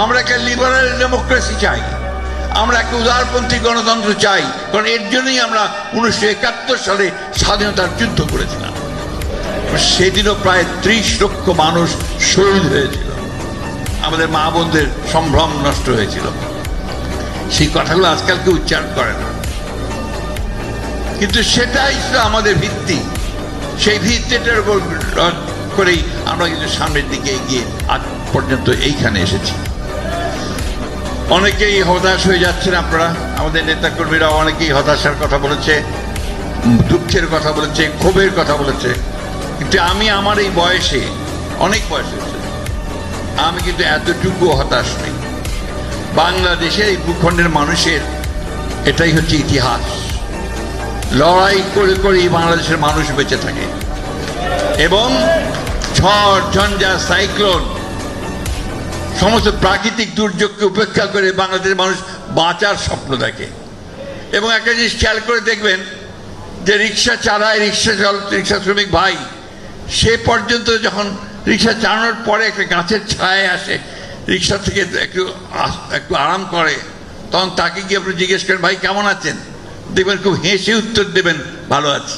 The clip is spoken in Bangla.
আমরা একটা লিবারাল ডেমোক্রেসি চাই, আমরা একটা উদারপন্থী গণতন্ত্র চাই, কারণ এর জন্যই আমরা 1971 সালে স্বাধীনতার যুদ্ধ করেছিলাম। সেদিনও প্রায় 30 লক্ষ মানুষ শহীদ হয়েছিল, আমাদের মা বোনদের সম্ভ্রম নষ্ট হয়েছিল। সেই কথাগুলো আজকাল কেউ উচ্চারণ করে না, কিন্তু সেটাই ছিল আমাদের ভিত্তি। সেই ভিত্তিটার উপর করেই আমরা কিন্তু সামনের দিকে এগিয়ে আজ পর্যন্ত এইখানে এসেছি। অনেকেই হতাশ হয়ে যাচ্ছেন আপনারা, আমাদের নেতাকর্মীরা অনেকেই হতাশার কথা বলেছে, দুঃখের কথা বলেছে, ক্ষোভের কথা বলেছে, কিন্তু আমি আমার এই বয়সে, অনেক বয়স হয়েছে, আমি কিন্তু এতটুকু হতাশ নেই। বাংলাদেশের এই ভূখণ্ডের মানুষের এটাই হচ্ছে ইতিহাস। লড়াই করে করেই বাংলাদেশের মানুষ বেঁচে থাকে এবং ঝড় ঝঞ্ঝা সাইক্লোন সমস্ত প্রাকৃতিক দুর্যোগকে উপেক্ষা করে বাংলাদেশের মানুষ বাঁচার স্বপ্ন দেখে। এবং একটা জিনিস খেয়াল করে দেখবেন যে রিক্সা চালায়, রিক্সা শ্রমিক ভাই, সে পর্যন্ত যখন রিক্সা চালানোর পরে একটা গাছের ছায় আসে, রিক্সা থেকে একটু আরাম করে, তখন তাকে গিয়ে আপনি জিজ্ঞেস করেন ভাই কেমন আছেন, দেখবেন খুব হেসে উত্তর দেবেন ভালো আছি।